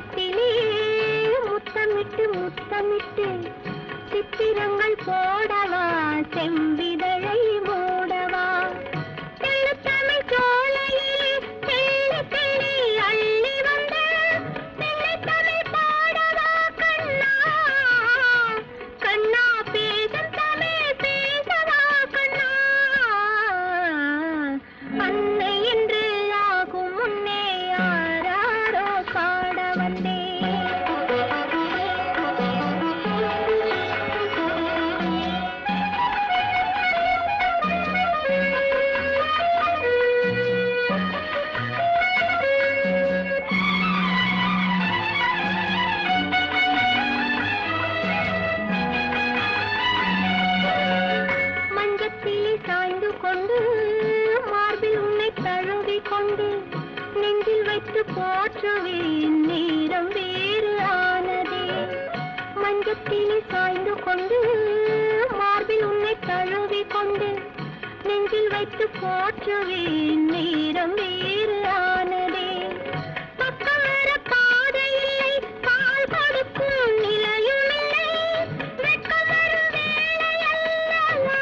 முத்தத்திலே முத்தமிட்டு முத்தமிட்டு சித்திரங்கள் போடவா செம்பிதழை மூடவா தெள்ளுத்தமிழ் சோலையிலே தெள்ளி தெள்ளி அள்ளி வந்த தெள்ளுத்தமிழ் பாடவா கண்ணா கண்ணா பேசும் தமிழ் பேசவா கண்ணா அன்னை என்று ஆகும் முன்னே யாராரோ பாட வந்தே மஞ்சத்திலே சாய்ந்து கொண்டு மார்பில் உன்னை தழுவி கொண்டு நெஞ்சில் வைத்து போற்றுவேன் நேரம் வேறு ஆனதே மஞ்சத்திலே சாய்ந்து கொண்டு மார்பில் உன்னை தழுவி கொண்டு நெஞ்சில் வைத்து போற்றுவேன் நேரம் வேறு ஆனதே பக்கம் வர பாதை இல்லை கால் கொடுக்கும் நிலையும் இல்லை வெட்கம் வரும் வேளையல்லவா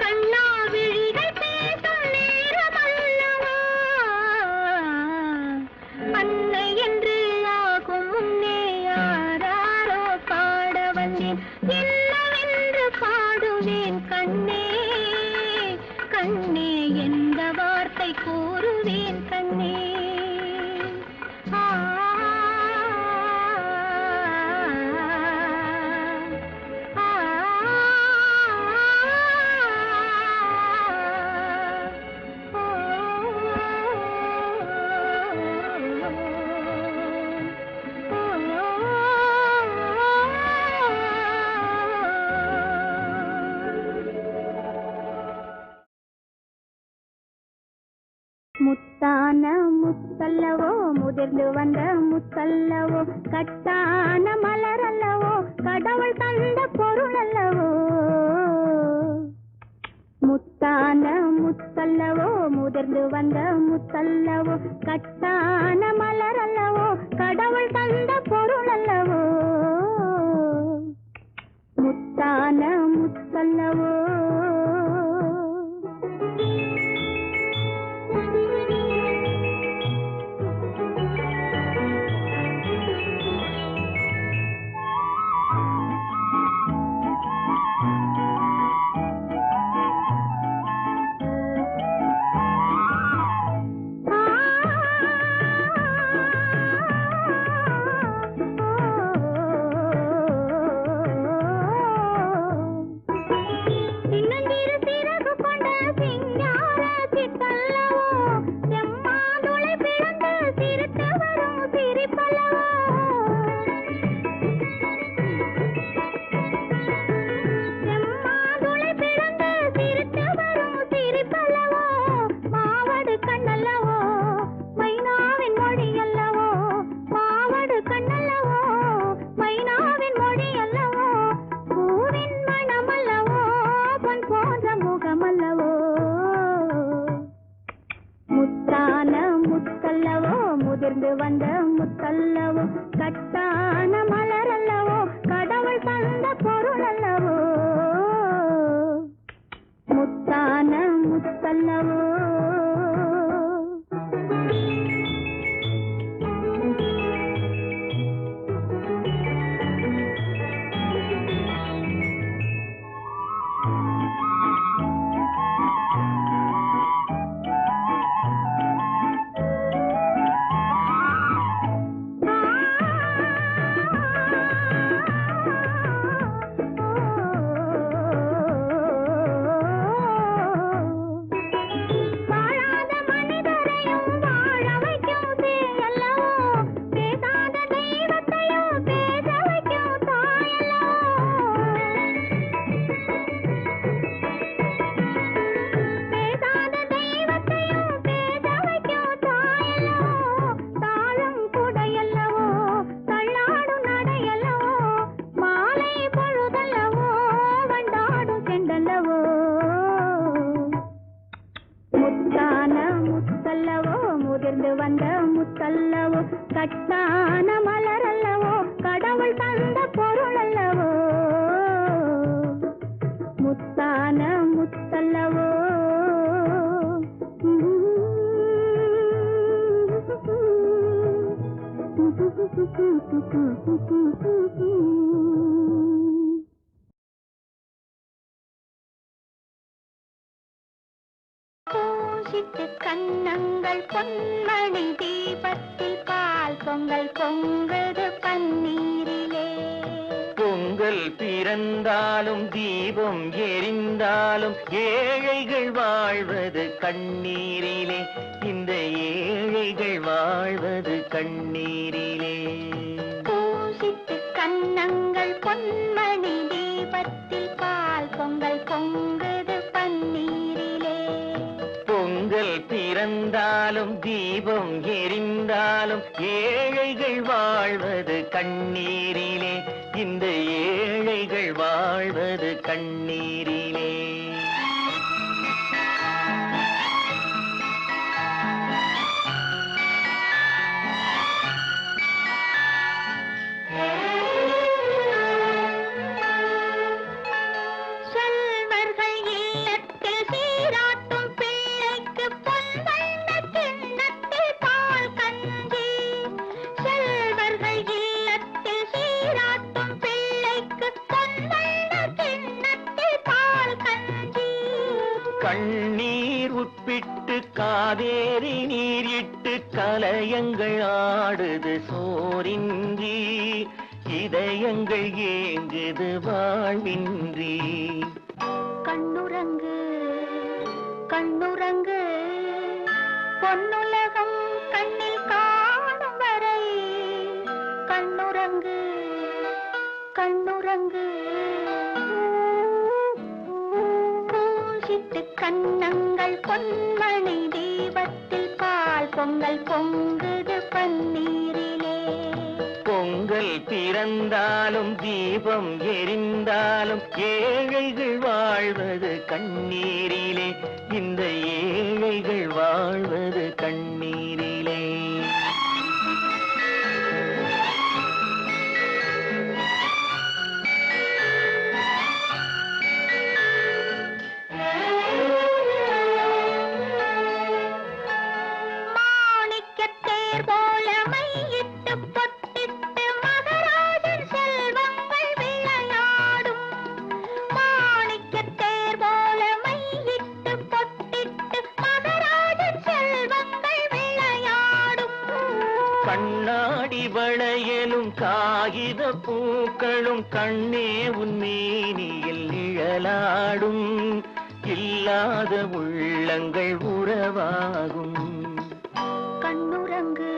கண்ணா விழிகள் பேசும் நேரம் அல்லவா அன்னை என்று ஆகும் முன்னே யாராரோ பாட வந்தேன் என்னவென்று பாடுவேன் கண்ணே கண்ணே எந்த வார்த்தை கூறுவேன் கண்ணே ஆ ஆ முத்தான முத்தல்லவோ முதிர்ந்து வந்த முத்தல்லவோ கட்டான மலரல்லவோ கடவுள் தந்த பொருள் அல்லவோ முத்தான முத்தல்லவோ முதிர்ந்து வந்த முத்தல்லவோ கட்டான மலரல்லவோ கடவுள் தந்த பொருள் அல்லவோ முத்தான முத்தல்லவோ முதிர்ந்து வந்த முத்தல்லவோ கட்டான மலரல்லவோ கடவுள் தந்த பொருள் அல்லவோ முத்தான முத்தல்லவோ முத்தல்லவோ கட்டான மலரல்லவோ கடவுள் தந்த பொருள் அல்லவோ முத்தான முத்தல்லவோ பூசிட்டு கன்னங்கள் பொன்மணி தீபத்தில் பால் பொங்கல் பொங்குது பன்னீரிலே பொங்கல் பிறந்தாலும் தீபம் எரிந்தாலும் ஏழைகள் வாழ்வது கண்ணீரிலே இந்த ஏழைகள் வாழ்வது கண்ணீரிலே பூசிட்டு கன்னங்கள் பொன்மணி தீபத்தில் பால் பொங்கல் பொங்குது பன்னீரிலே பொங்கல் பிறந்தாலும் தீபம் எரிந்தாலும் ஏழைகள் வாழ்வது கண்ணீரிலே இந்த ஏழைகள் வாழ்வது கண்ணீரிலே கண்ணீர் உட்பிட்டு காவேரி நீர் இட்டு கலயங்கள் ஆடுது சோரின்றி இதயங்கள் ஏங்குது வாழ்வின்றி கண்ணுறங்கு கண்ணுறங்கு பொன்னுலகம் கண்ணில் காணும் வரை கண்ணுறங்கு கண்ணுறங்கு பூசிட்டு கன்னங்கள் பொன்மணி தீபத்தில் பால் பொங்கல் பொங்குது பன்னீரிலே பொங்கல் பிறந்தாலும் தீபம் எரிந்தாலும் ஏழைகள் வாழ்வது கண்ணீரிலே இந்த ஏழைகள் வாழ்வது கண்ணீரிலே கண்ணாடி வளையலும் காகித பூக்களும் கண்ணே உன்மேனியில் நிழலாடும் இல்லாத உள்ளங்கள் உறவாகும் கண்ணுறங்கு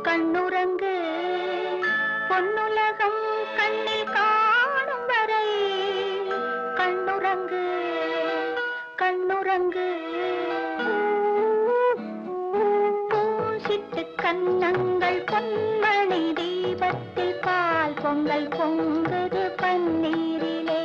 கண்ணுறங்கு பொன்னுலகம் கண்ணில் காணும் வரை கண்ணுறங்கு கண்ணுறங்கு பூசிட்டு கன்னங்கள் பொன்மணி தீபத்தில் பால் பொங்கல் பொங்குது பன்னீரிலே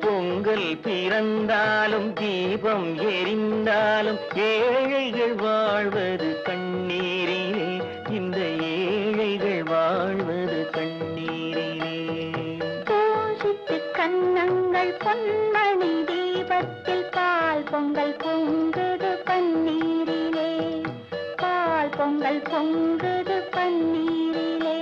பொங்கல் பிறந்தாலும் தீபம் எரிந்தாலும் ஏழைகள் வாழ்வது கண்ணீரிலே இந்த ஏழைகள் வாழ்வது கண்ணீரிலே பூசிட்டு கன்னங்கள் பொன்மணி தீபத்தில் பால் பொங்கல் பொங்குது பன்னீரிலே பால் பொங்கல் பொங்குது பன்னீரிலே